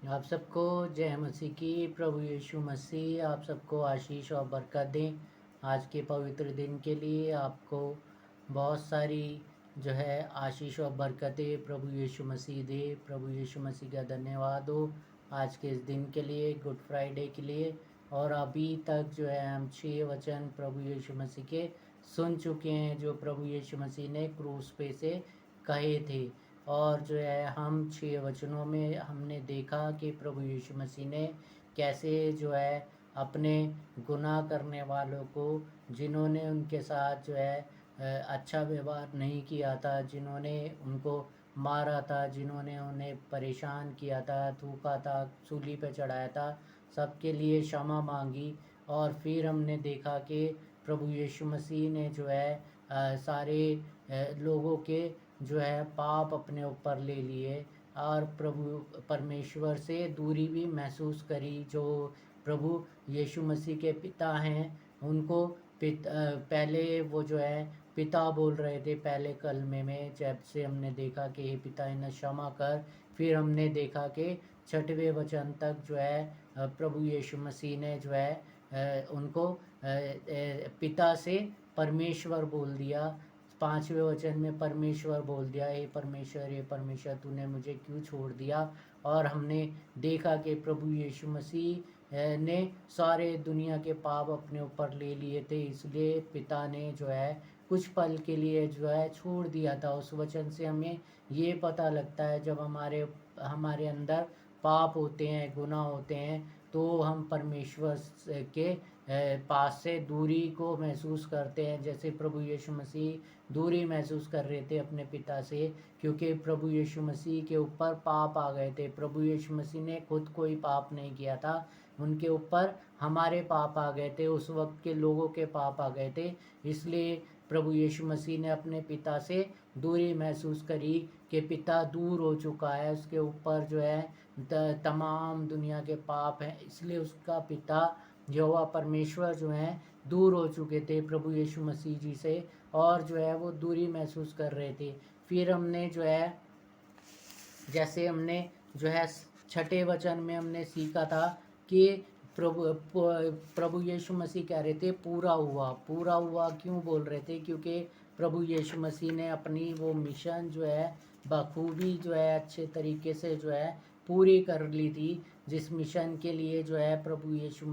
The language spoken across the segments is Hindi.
आप सबको जय मसीह की। प्रभु यीशु मसीह आप सबको आशीष और बरकत दें। आज के पवित्र दिन के लिए आपको बहुत सारी जो है आशीष और बरकतें प्रभु यीशु मसीह दे। प्रभु यीशु मसीह का धन्यवाद हो आज के इस दिन के लिए, गुड फ्राइडे के लिए। और अभी तक जो है हम 6 वचन प्रभु यीशु मसीह के सुन चुके हैं, जो प्रभु यीशु मसीह ने क्रूस पे से कहे थे। और जो है हम 6 वचनों में हमने देखा कि प्रभु यीशु मसीह ने कैसे जो है अपने गुनाह करने वालों को, जिन्होंने उनके साथ जो है अच्छा व्यवहार नहीं किया था, जिन्होंने उनको मारा था, जिन्होंने उन्हें परेशान किया था, थूका था, सूली पे चढ़ाया था, सबके लिए क्षमा मांगी। और फिर हमने देखा कि प्रभु यीशु मसीह ने जो है सारे लोगों के जो है पाप अपने ऊपर ले लिए और प्रभु परमेश्वर से दूरी भी महसूस करी। जो प्रभु यीशु मसीह के पिता हैं उनको पहले वो जो है पिता बोल रहे थे पहले कलमे में, जब से हमने देखा कि हे पिता इन्हें क्षमा कर। फिर हमने देखा कि 6वें वचन तक जो है प्रभु यीशु मसीह ने जो है उनको पिता से परमेश्वर बोल दिया। 5वें वचन में परमेश्वर बोल दिया, हे परमेश्वर तूने मुझे क्यों छोड़ दिया। और हमने देखा कि प्रभु यीशु मसीह ने सारे दुनिया के पाप अपने ऊपर ले लिए थे, इसलिए पिता ने जो है कुछ पल के लिए जो है छोड़ दिया था। उस वचन से हमें ये पता लगता है जब हमारे हमारे अंदर पाप होते हैं, गुनाह होते हैं, तो हम परमेश्वर के पास से दूरी को महसूस करते हैं। जैसे प्रभु यीशु मसीह दूरी महसूस कर रहे थे अपने पिता से, क्योंकि प्रभु यीशु मसीह के ऊपर पाप आ गए थे। प्रभु यीशु मसीह ने खुद कोई पाप नहीं किया था, उनके ऊपर हमारे पाप आ गए थे, उस वक्त के लोगों के पाप आ गए थे। इसलिए प्रभु यीशु मसीह ने अपने पिता से दूरी महसूस करी कि पिता दूर हो चुका है, उसके ऊपर जो है तमाम दुनिया के पाप हैं, इसलिए उसका पिता यहोवा परमेश्वर जो हैं दूर हो चुके थे प्रभु यीशु मसीह जी से, और जो है वो दूरी महसूस कर रहे थे। फिर हमने जो है जैसे हमने जो है 6ठे वचन में हमने सीखा था कि प्रभु यीशु मसीह कह रहे थे पूरा हुआ। पूरा हुआ क्यों बोल रहे थे? क्योंकि प्रभु यीशु मसीह ने अपनी वो मिशन जो है बखूबी जो है अच्छे तरीके से जो है पूरी कर ली थी। जिस मिशन के लिए जो है प्रभु यीशु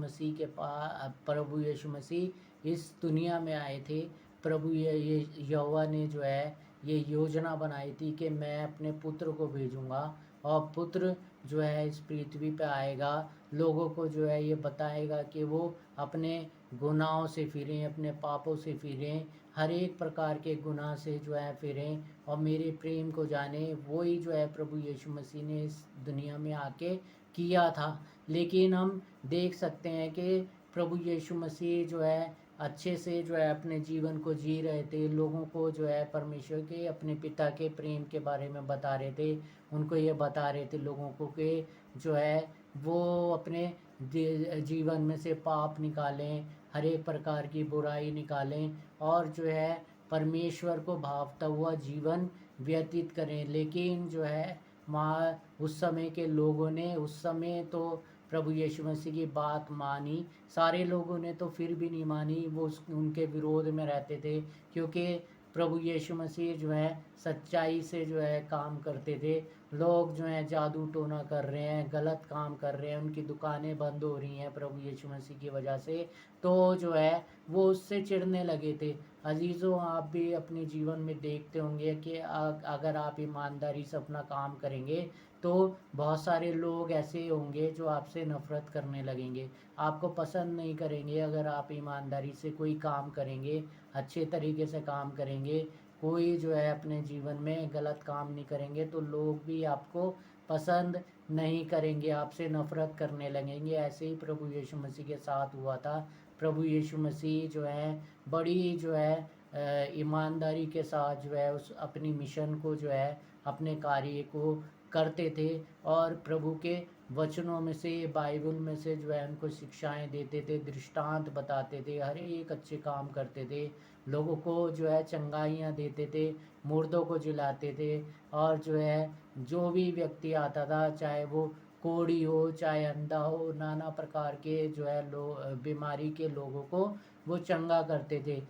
मसीह इस दुनिया में आए थे, प्रभु ये यहोवा ने जो है ये योजना बनाई थी कि मैं अपने पुत्र को भेजूंगा, और पुत्र जो है इस पृथ्वी पे आएगा, लोगों को जो है ये बताएगा कि वो अपने गुनाहों से फिरें, अपने पापों से फिरें, हर एक प्रकार के गुनाह से जो है फिरें और मेरे प्रेम को जाने। वही जो है प्रभु यीशु मसीह ने इस दुनिया में आके किया था। लेकिन हम देख सकते हैं कि प्रभु यीशु मसीह जो है अच्छे से जो है अपने जीवन को जी रहे थे, लोगों को जो है परमेश्वर के अपने पिता के प्रेम के बारे में बता रहे थे। उनको ये बता रहे थे लोगों को कि जो है वो अपने जीवन में से पाप निकालें, हर एक प्रकार की बुराई निकालें, और जो है परमेश्वर को भावता हुआ जीवन व्यतीत करें। लेकिन जो है वहाँ उस समय के लोगों ने उस समय तो प्रभु यीशु मसीह की बात मानी, सारे लोगों ने तो फिर भी नहीं मानी, वो उनके विरोध में रहते थे। क्योंकि प्रभु यीशु मसीह जो है सच्चाई से जो है काम करते थे। लोग जो हैं जादू टोना कर रहे हैं, गलत काम कर रहे हैं, उनकी दुकानें बंद हो रही हैं प्रभु यीशु मसीह की वजह से, तो जो है वो उससे चिढ़ने लगे थे। अजीज़ों, आप भी अपने जीवन में देखते होंगे कि अगर आप ईमानदारी से अपना काम करेंगे तो बहुत सारे लोग ऐसे होंगे जो आपसे नफ़रत करने लगेंगे, आपको पसंद नहीं करेंगे। अगर आप ईमानदारी से कोई काम करेंगे, अच्छे तरीके से काम करेंगे, कोई जो है अपने जीवन में गलत काम नहीं करेंगे, तो लोग भी आपको पसंद नहीं करेंगे, आपसे नफ़रत करने लगेंगे। ऐसे ही प्रभु यीशु मसीह के साथ हुआ था। प्रभु यीशु मसीह जो है बड़ी जो है ईमानदारी के साथ जो है उस अपनी मिशन को जो है अपने कार्य को करते थे, और प्रभु के वचनों में से, बाइबल में से जो है उनको शिक्षाएं देते थे, दृष्टांत बताते थे, हर एक अच्छे काम करते थे, लोगों को जो है चंगाइयाँ देते थे, मुर्दों को जिलाते थे। और जो है जो भी व्यक्ति आता था, चाहे वो कोढ़ी हो चाहे अंधा हो, नाना प्रकार के जो है बीमारी के लोगों को वो चंगा करते थे।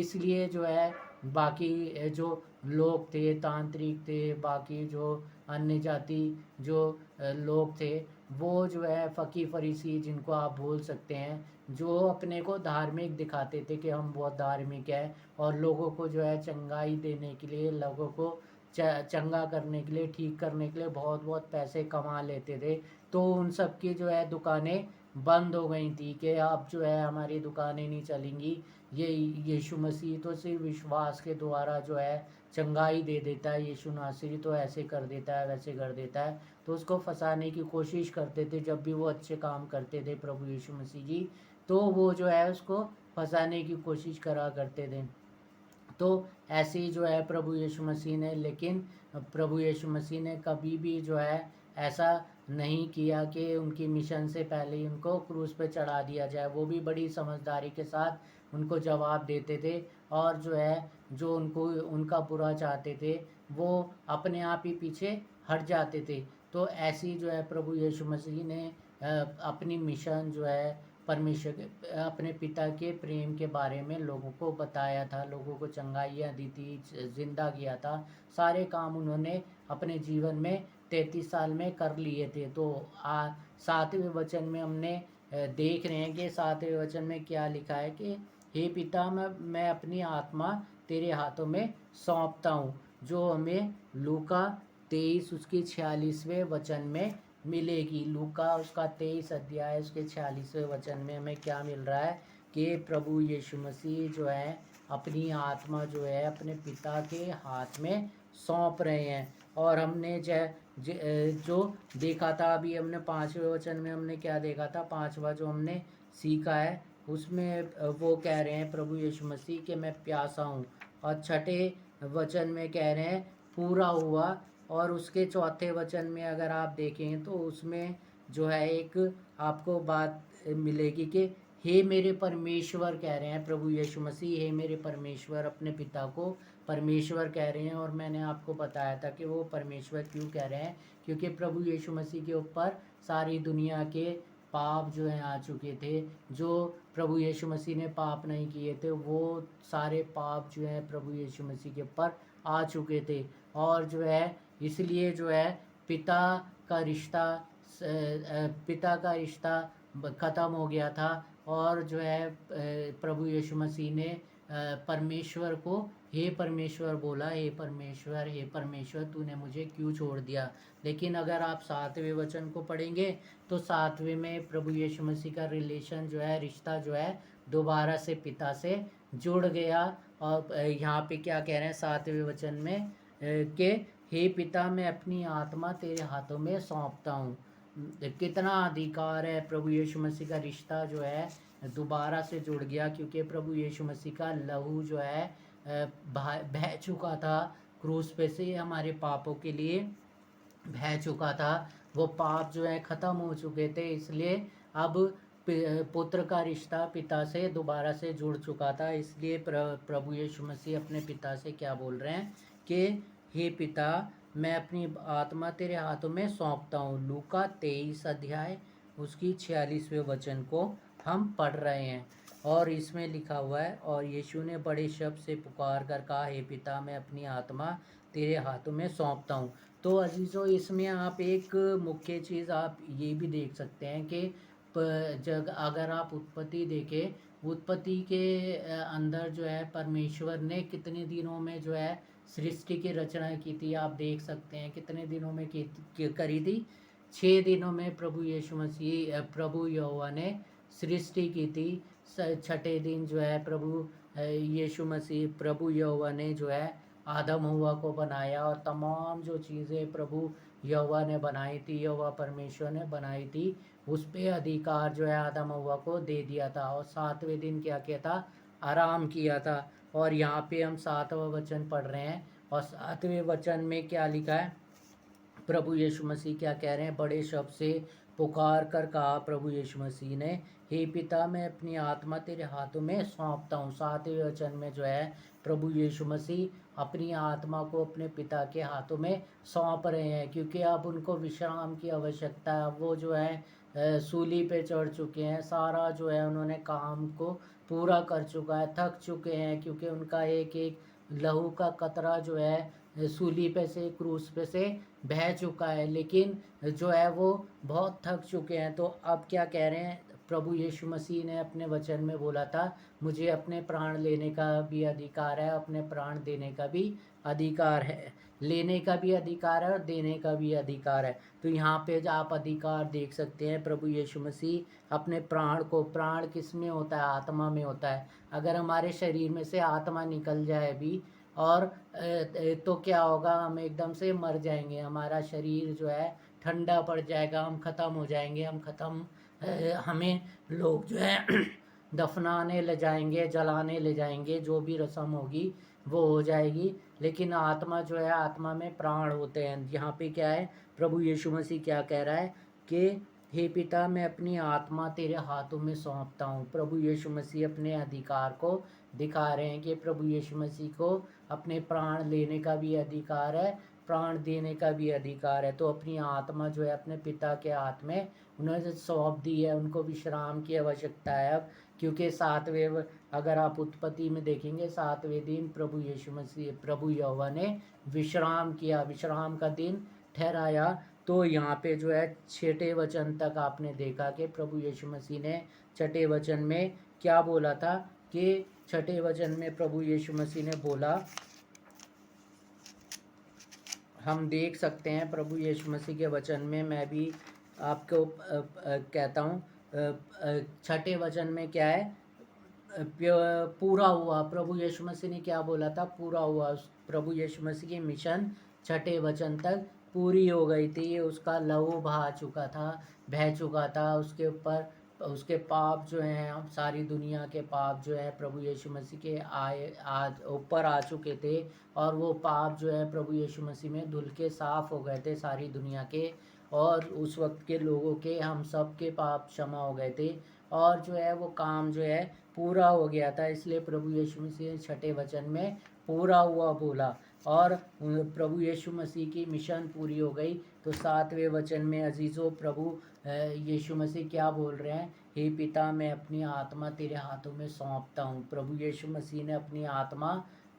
इसलिए जो है बाकी जो लोग थे, तांत्रिक थे, बाकी जो अन्य जाति जो लोग थे, वो जो है फ़कीर फरीसी जिनको आप बोल सकते हैं, जो अपने को धार्मिक दिखाते थे कि हम बहुत धार्मिक है, और लोगों को जो है चंगाई देने के लिए, लोगों को चंगा करने के लिए, ठीक करने के लिए बहुत बहुत पैसे कमा लेते थे। तो उन सब की जो है दुकानें बंद हो गई थी कि अब जो है हमारी दुकानें नहीं चलेंगी, ये यीशु मसीह तो सिर्फ विश्वास के द्वारा जो है चंगाई दे देता है, यीशु नासरी तो ऐसे कर देता है, वैसे कर देता है। तो उसको फंसाने की कोशिश करते थे। जब भी वो अच्छे काम करते थे प्रभु यीशु मसीह जी, तो वो जो है उसको फंसाने की कोशिश करा करते थे। तो ऐसे ही जो है प्रभु यीशु मसीह ने, लेकिन प्रभु यीशु मसीह ने कभी भी जो है ऐसा नहीं किया कि उनकी मिशन से पहले ही उनको क्रूस पे चढ़ा दिया जाए। वो भी बड़ी समझदारी के साथ उनको जवाब देते थे, और जो है जो उनको उनका बुरा चाहते थे वो अपने आप ही पीछे हट जाते थे। तो ऐसी जो है प्रभु यीशु मसीह ने अपनी मिशन जो है परमेश्वर के, अपने पिता के प्रेम के बारे में लोगों को बताया था, लोगों को चंगाइयाँ दी थी, जिंदा किया था। सारे काम उन्होंने अपने जीवन में 33 साल में कर लिए थे। तो 7वें वचन में हमने देख रहे हैं कि 7वें वचन में क्या लिखा है कि हे पिता, मैं अपनी आत्मा तेरे हाथों में सौंपता हूँ, जो हमें लूका 23 उसकी 46वें वचन में मिलेगी। लूका उसका 23 अध्याय उसके 46वें वचन में हमें क्या मिल रहा है कि प्रभु यीशु मसीह जो है अपनी आत्मा जो है अपने पिता के हाथ में सौंप रहे हैं। और हमने जो देखा था अभी, हमने 5वें वचन में हमने क्या देखा था, 5वां जो हमने सीखा है उसमें वो कह रहे हैं प्रभु यीशु मसीह कि मैं प्यासा हूँ। और 6ठे वचन में कह रहे हैं पूरा हुआ। और उसके 4थे वचन में अगर आप देखें तो उसमें जो है एक आपको बात मिलेगी कि हे मेरे परमेश्वर कह रहे हैं प्रभु यीशु मसीह, हे मेरे परमेश्वर, अपने पिता को परमेश्वर कह रहे हैं। और मैंने आपको बताया था कि वो परमेश्वर क्यों कह रहे हैं, क्योंकि प्रभु यीशु मसीह के ऊपर सारी दुनिया के पाप जो हैं आ चुके थे। जो प्रभु यीशु मसीह ने पाप नहीं किए थे, वो सारे पाप जो हैं प्रभु यीशु मसीह के ऊपर आ चुके थे। और जो है इसलिए जो है पिता का रिश्ता ख़त्म हो गया था। और जो है प्रभु यीशु मसीह ने परमेश्वर को हे परमेश्वर बोला, हे परमेश्वर तूने मुझे क्यों छोड़ दिया। लेकिन अगर आप 7वें वचन को पढ़ेंगे तो 7वें में प्रभु यीशु मसीह का रिलेशन जो है, रिश्ता जो है दोबारा से पिता से जुड़ गया। और यहाँ पे क्या कह रहे हैं 7वें वचन में कि हे पिता, मैं अपनी आत्मा तेरे हाथों में सौंपता हूँ। कितना अधिकार है, प्रभु यीशु मसीह का रिश्ता जो है दोबारा से जुड़ गया, क्योंकि प्रभु यीशु मसीह का लहू जो है बह चुका था क्रूस पे से, हमारे पापों के लिए बह चुका था। वो पाप जो है ख़त्म हो चुके थे, इसलिए अब पुत्र का रिश्ता पिता से दोबारा से जुड़ चुका था। इसलिए प्रभु यीशु मसीह अपने पिता से क्या बोल रहे हैं कि हे पिता, मैं अपनी आत्मा तेरे हाथों में सौंपता हूँ। लूका 23 अध्याय उसकी 46वें वचन को हम पढ़ रहे हैं। और इसमें लिखा हुआ है, और यीशु ने बड़े शब्द से पुकार कर कहा, हे पिता, मैं अपनी आत्मा तेरे हाथों में सौंपता हूँ। तो अजीज़ों, इसमें आप एक मुख्य चीज़ आप ये भी देख सकते हैं कि जब अगर आप उत्पत्ति देखें, उत्पत्ति के अंदर जो है परमेश्वर ने कितने दिनों में जो है सृष्टि की रचना की थी। आप देख सकते हैं कितने दिनों में करी थी। 6 दिनों में प्रभु यीशु मसीह, प्रभु यहोवा ने सृष्टि की थी। 6ठे दिन जो है प्रभु यीशु मसीह, प्रभु यहोवा ने जो है आदम हव्वा को बनाया। और तमाम जो चीज़ें प्रभु यहोवा ने बनाई थी, यहोवा परमेश्वर ने बनाई थी, उस पे अधिकार जो है आदम हव्वा को दे दिया था। और 7वें दिन क्या किया था, आराम किया था। और यहाँ पे हम 7वां वचन पढ़ रहे हैं, और 7वें वचन में क्या लिखा है, प्रभु यीशु मसीह क्या कह रहे हैं, बड़े शब्द से पुकार कर कहा प्रभु यीशु मसीह ने, हे पिता, मैं अपनी आत्मा तेरे हाथों में सौंपता हूँ। 7वें वचन में जो है प्रभु यीशु मसीह अपनी आत्मा को अपने पिता के हाथों में सौंप रहे हैं, क्योंकि अब उनको विश्राम की आवश्यकता है। वो जो है सूली पे चढ़ चुके हैं, सारा जो है उन्होंने काम को पूरा कर चुका है, थक चुके हैं, क्योंकि उनका एक एक लहू का कतरा जो है सूली पे से, क्रूस पे से बह चुका है। लेकिन जो है वो बहुत थक चुके हैं। तो अब क्या कह रहे हैं, प्रभु यीशु मसीह ने अपने वचन में बोला था, मुझे अपने प्राण लेने का भी अधिकार है, अपने प्राण देने का भी अधिकार है। लेने का भी अधिकार है और देने का भी अधिकार है। तो यहाँ पे जो आप अधिकार देख सकते हैं, प्रभु यीशु मसीह अपने प्राण को, प्राण किस में होता है, आत्मा में होता है। अगर हमारे शरीर में से आत्मा निकल जाए भी और तो क्या होगा, हम एकदम से मर जाएंगे, हमारा शरीर जो है ठंडा पड़ जाएगा, हम ख़त्म हो जाएंगे, हमें लोग जो है दफनाने ले जाएंगे, जलाने ले जाएंगे, जो भी रस्म होगी वो हो जाएगी। लेकिन आत्मा जो है, आत्मा में प्राण होते हैं। यहाँ पे क्या है, प्रभु यीशु मसीह क्या कह रहा है कि हे पिता, मैं अपनी आत्मा तेरे हाथों में सौंपता हूँ। प्रभु यीशु मसीह अपने अधिकार को दिखा रहे हैं कि प्रभु यीशु मसीह को अपने प्राण लेने का भी अधिकार है, प्राण देने का भी अधिकार है। तो अपनी आत्मा जो है अपने पिता के हाथ में उन्होंने सौंप दी है। उनको विश्राम की आवश्यकता है अब, क्योंकि सातवें, अगर आप उत्पत्ति में देखेंगे, 7वें दिन प्रभु यीशु मसीह, प्रभु यहोवा ने विश्राम किया, विश्राम का दिन ठहराया। तो यहाँ पे जो है 6ठे वचन तक आपने देखा कि प्रभु यीशु मसीह ने 6ठे वचन में क्या बोला था, कि 6ठे वचन में प्रभु यीशु मसीह ने बोला, हम देख सकते हैं प्रभु यीशु मसीह के वचन में, मैं भी आपको कहता हूँ। 6ठे वचन में क्या है, पूरा हुआ। प्रभु यीशु मसीह ने क्या बोला था, पूरा हुआ। प्रभु यीशु मसीह की मिशन 6ठे वचन तक पूरी हो गई थी। उसका लहू बहा चुका था, बह चुका था। उसके ऊपर उसके पाप जो हैं, सारी दुनिया के पाप जो है प्रभु यीशु मसीह के आज ऊपर आ चुके थे। और वो पाप जो है प्रभु यीशु मसीह में धुल के साफ़ हो गए थे सारी दुनिया के। और उस वक्त के लोगों के, हम सब के पाप क्षमा हो गए थे। और जो है वो काम जो है पूरा हो गया था। इसलिए प्रभु यीशु मसीह 6ठे वचन में पूरा हुआ बोला, और प्रभु यीशु मसीह की मिशन पूरी हो गई। तो 7वें वचन में अजीज़ों, प्रभु यीशु मसीह क्या बोल रहे हैं, हे पिता, मैं अपनी आत्मा तेरे हाथों में सौंपता हूँ। प्रभु यीशु मसीह ने अपनी आत्मा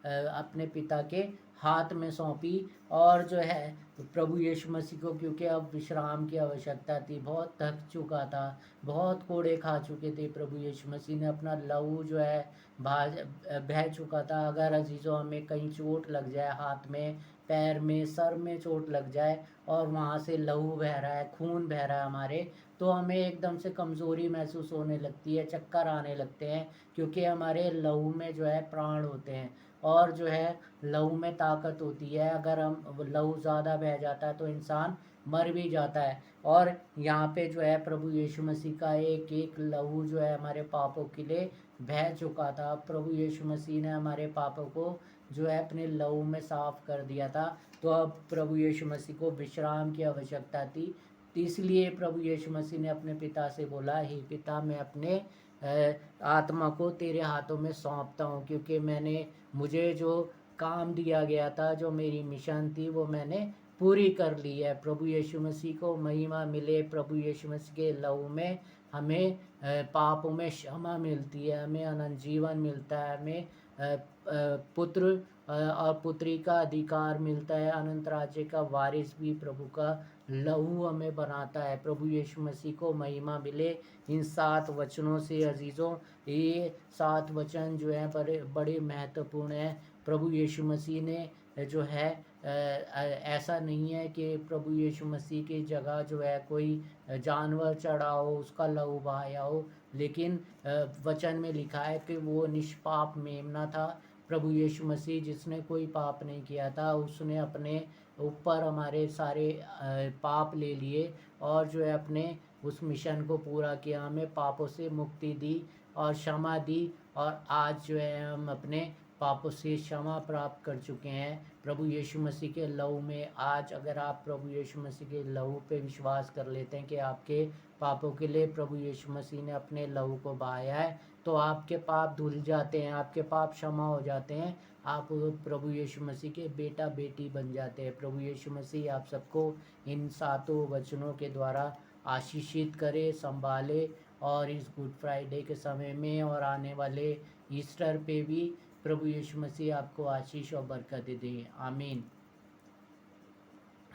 अपने पिता के हाथ में सौंपी। और जो है प्रभु यीशु मसीह को, क्योंकि अब विश्राम की आवश्यकता थी, बहुत थक चुका था, बहुत कोड़े खा चुके थे। प्रभु यीशु मसीह ने अपना लहू जो है बह चुका था। अगर अजीज़ों हमें कहीं चोट लग जाए, हाथ में, पैर में, सर में चोट लग जाए, और वहाँ से लहू बह रहा है, खून बह रहा है हमारे, तो हमें एकदम से कमज़ोरी महसूस होने लगती है, चक्कर आने लगते हैं, क्योंकि हमारे लहू में जो है प्राण होते हैं। और जो है लहू में ताकत होती है। अगर हम लहू ज़्यादा बह जाता है तो इंसान मर भी जाता है। और यहाँ पे जो है प्रभु यीशु मसीह का एक एक लहू जो है हमारे पापों के लिए बह चुका था। प्रभु यीशु मसीह ने हमारे पापों को जो है अपने लहू में साफ़ कर दिया था। तो अब प्रभु यीशु मसीह को विश्राम की आवश्यकता थी। इसलिए प्रभु यीशु मसीह ने अपने पिता से बोला, हे पिता, मैं अपने आत्मा को तेरे हाथों में सौंपता हूँ, क्योंकि मुझे जो काम दिया गया था, जो मेरी मिशन थी, वो मैंने पूरी कर ली है। प्रभु यीशु मसीह को महिमा मिले। प्रभु यीशु मसीह के लहू में हमें पापों में क्षमा मिलती है, हमें अनंत जीवन मिलता है, हमें पुत्र और पुत्री का अधिकार मिलता है, अनंत राज्य का वारिस भी प्रभु का लहू हमें बनाता है। प्रभु यीशु मसीह को महिमा मिले। इन 7 वचनों से अजीज़ों, ये 7 वचन जो हैं बड़े बड़े महत्वपूर्ण हैं। प्रभु यीशु मसीह ने जो है ऐसा नहीं है कि प्रभु यीशु मसीह की जगह जो है कोई जानवर चढ़ा हो, उसका लहू बहाया हो, लेकिन वचन में लिखा है कि वो निष्पाप मेमना था। प्रभु यीशु मसीह, जिसने कोई पाप नहीं किया था, उसने अपने ऊपर हमारे सारे पाप ले लिए, और जो है अपने उस मिशन को पूरा किया, हमें पापों से मुक्ति दी और क्षमा दी। और आज जो है हम अपने पापों से क्षमा प्राप्त कर चुके हैं प्रभु यीशु मसीह के लहू में। आज अगर आप प्रभु यीशु मसीह के लहू पे विश्वास कर लेते हैं कि आपके पापों के लिए प्रभु यीशु मसीह ने अपने लहू को बहाया है, तो आपके पाप धुल जाते हैं, आपके पाप क्षमा हो जाते हैं। आप प्रभु यीशु मसीह के बेटा बेटी बन जाते हैं। प्रभु यीशु मसीह आप सबको इन 7 वचनों के द्वारा आशीषित करे, संभाले, और इस गुड फ्राइडे के समय में और आने वाले ईस्टर पे भी प्रभु यीशु मसीह आपको आशीष और बरकत दे। आमीन।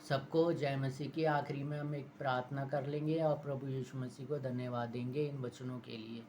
सबको जय मसीह की। आखिरी में हम एक प्रार्थना कर लेंगे और प्रभु यीशु मसीह को धन्यवाद देंगे इन वचनों के लिए।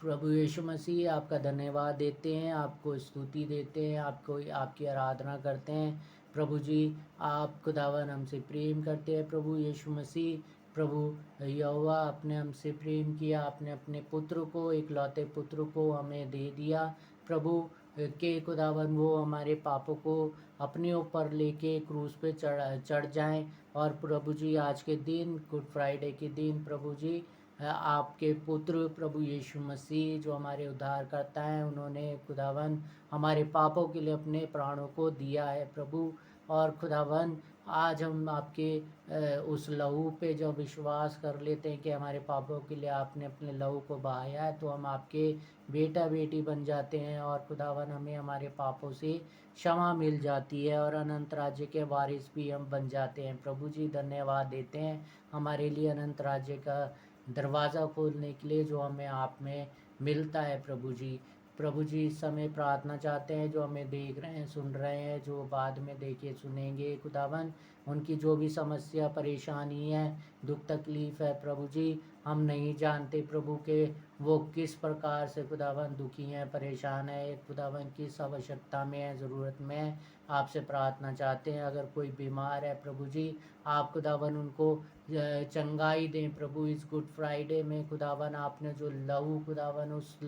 प्रभु यीशु मसीह आपका धन्यवाद देते हैं, आपको स्तुति देते हैं, आपको आपकी आराधना करते हैं। प्रभु जी, आप खुदावन हमसे प्रेम करते हैं। प्रभु यीशु मसीह, प्रभु यहोवा, आपने हमसे प्रेम किया, आपने अपने पुत्र को, इकलौते पुत्र को हमें दे दिया। प्रभु के खुदावन वो हमारे पापों को अपने ऊपर लेके क्रूस पे चढ़ जाएं। और प्रभु जी, आज के दिन गुड फ्राइडे के दिन प्रभु जी, आपके पुत्र प्रभु यीशु मसीह जो हमारे उद्धार करता है, उन्होंने खुदावन हमारे पापों के लिए अपने प्राणों को दिया है प्रभु। और खुदावन आज हम आपके उस लहू पे जो विश्वास कर लेते हैं कि हमारे पापों के लिए आपने अपने लहू को बहाया है, तो हम आपके बेटा बेटी बन जाते हैं। और खुदावन हमें हमारे पापों से क्षमा मिल जाती है और अनंत राज्य के वारिस भी हम बन जाते हैं। प्रभु जी, धन्यवाद देते हैं हमारे लिए अनंत राज्य का दरवाज़ा खोलने के लिए जो हमें आप में मिलता है। प्रभु जी, प्रभु जी, इस समय प्रार्थना चाहते हैं जो हमें देख रहे हैं, सुन रहे हैं, जो बाद में देखे सुनेंगे खुदावन, उनकी जो भी समस्या परेशानी है, दुख तकलीफ़ है प्रभु जी, हम नहीं जानते प्रभु के वो किस प्रकार से खुदावन दुखी हैं, परेशान है, खुदावन किस आवश्यकता में है, ज़रूरत में है। आपसे प्रार्थना चाहते हैं अगर कोई बीमार है प्रभु जी, आप खुदावन उनको चंगाई दें प्रभु। इस गुड फ्राइडे में खुदावन आपने जो लहू खुदावन उस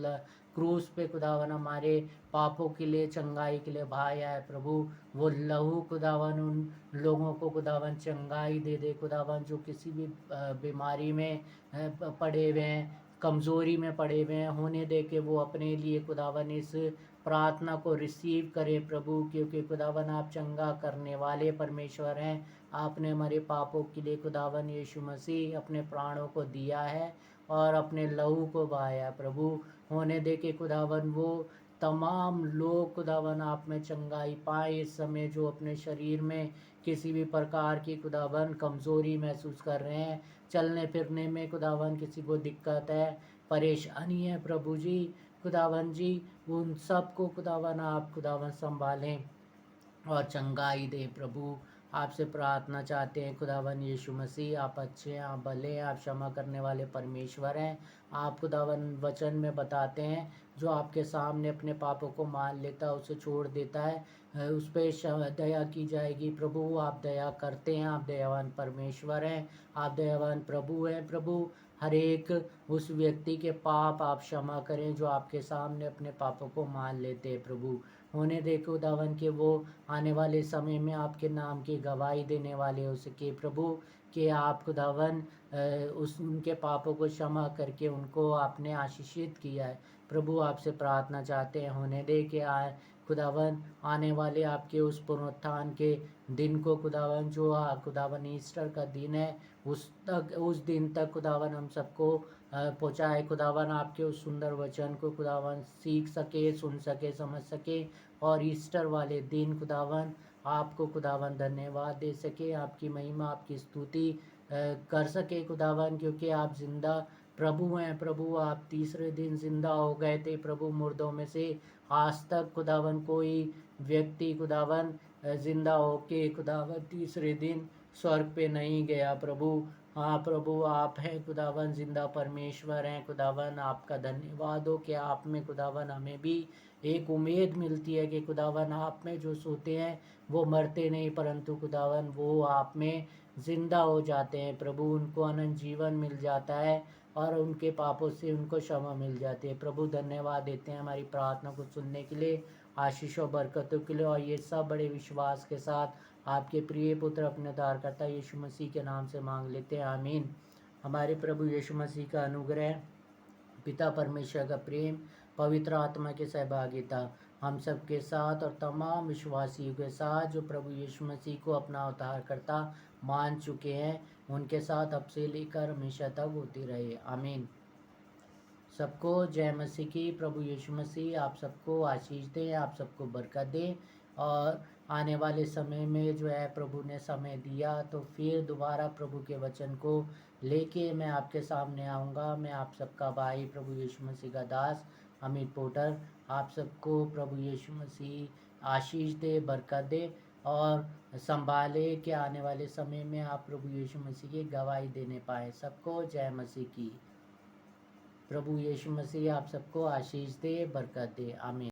क्रूस पे खुदावन हमारे पापों के लिए चंगाई के लिए बहाया है प्रभु, वो लहू खुदावन उन लोगों को खुदावन चंगाई दे दे खुदावन, जो किसी भी बीमारी में पड़े हुए हैं, कमज़ोरी में पड़े हुए हैं, होने दे के वो अपने लिए खुदावन इस प्रार्थना को रिसीव करें प्रभु, क्योंकि खुदावन आप चंगा करने वाले परमेश्वर हैं। आपने हमारे पापों के लिए खुदावन यीशु मसीह अपने प्राणों को दिया है और अपने लहू को बहाया प्रभु। होने दे के खुदावन वो तमाम लोग खुदावन आप में चंगाई पाए इस समय, जो अपने शरीर में किसी भी प्रकार की खुदावन कमज़ोरी महसूस कर रहे हैं, चलने फिरने में खुदावन किसी को दिक्कत है, परेशानी है प्रभु जी, खुदावन जी, उन सब को खुदावन आप खुदावन संभालें और चंगाई दें प्रभु। आपसे प्रार्थना चाहते हैं खुदावन यीशु मसीह, आप अच्छे हैं, आप भले हैं, आप क्षमा करने वाले परमेश्वर हैं। आप खुदावन वचन में बताते हैं जो आपके सामने अपने पापों को मान लेता है, उसे छोड़ देता है, उस पर दया की जाएगी प्रभु। आप दया करते हैं, आप दयावान परमेश्वर हैं, आप दयावान प्रभु हैं प्रभु। हर एक उस व्यक्ति के पाप आप क्षमा करें जो आपके सामने अपने पापों को मान लेते हैं प्रभु। होने दे खुदावन के वो आने वाले समय में आपके नाम की गवाही देने वाले हो सके प्रभु, कि आप खुदावन उस उनके पापों को क्षमा करके उनको आपने आशीषित किया है प्रभु। आपसे प्रार्थना चाहते हैं होने दे के खुदावन आने वाले आपके उस पुनरुत्थान के दिन को खुदावन, जो खुदावन ईस्टर का दिन है, उस दिन तक खुदावन हम सबको पहुँचाए खुदावन, आपके उस सुंदर वचन को खुदावन सीख सके, सुन सके, समझ सके, और ईस्टर वाले दिन खुदावन आपको खुदावन धन्यवाद दे सके, आपकी महिमा, आपकी स्तुति कर सके खुदावन, क्योंकि आप जिंदा प्रभु हैं प्रभु। आप तीसरे दिन जिंदा हो गए थे प्रभु मुर्दों में से, आज तक खुदावन कोई व्यक्ति खुदावन जिंदा होके खुदावन तीसरे दिन स्वर्ग पे नहीं गया प्रभु। हाँ प्रभु, आप हैं खुदावन, जिंदा परमेश्वर हैं खुदावन। आपका धन्यवाद हो कि आप में खुदावन हमें भी एक उम्मीद मिलती है कि खुदावन आप में जो सोते हैं वो मरते नहीं, परंतु खुदावन वो आप में ज़िंदा हो जाते हैं प्रभु, उनको अनंत जीवन मिल जाता है और उनके पापों से उनको क्षमा मिल जाती है प्रभु। धन्यवाद देते हैं हमारी प्रार्थना को सुनने के लिए, आशीष और बरकतों के लिए, और ये सब बड़े विश्वास के साथ आपके प्रिय पुत्र अपने उद्धारकर्ता यीशु मसीह के नाम से मांग लेते हैं, आमीन। हमारे प्रभु यीशु मसीह का अनुग्रह, पिता परमेश्वर का प्रेम, पवित्र आत्मा की सहभागिता हम सब के साथ और तमाम विश्वासियों के साथ जो प्रभु यीशु मसीह को अपना उद्धारकर्ता मान चुके हैं, उनके साथ अब से लेकर हमेशा तक होती रहे, आमीन। सबको जय मसीह की। प्रभु यीशु मसीह आप सबको आशीष दें, आप सबको बरकत दें। और आने वाले समय में जो है प्रभु ने समय दिया तो फिर दोबारा प्रभु के वचन को लेके मैं आपके सामने आऊँगा। मैं आप सबका भाई प्रभु यीशु मसीह का दास अमित पोटर आप सबको प्रभु यीशु मसीह आशीष दे, बरकत दे और संभाले कि आने वाले समय में आप प्रभु यीशु मसीह की गवाही देने पाए। सबको जय मसीह की। प्रभु यीशु मसीह आप सबको आशीष दे, बरकत दे। आमीन।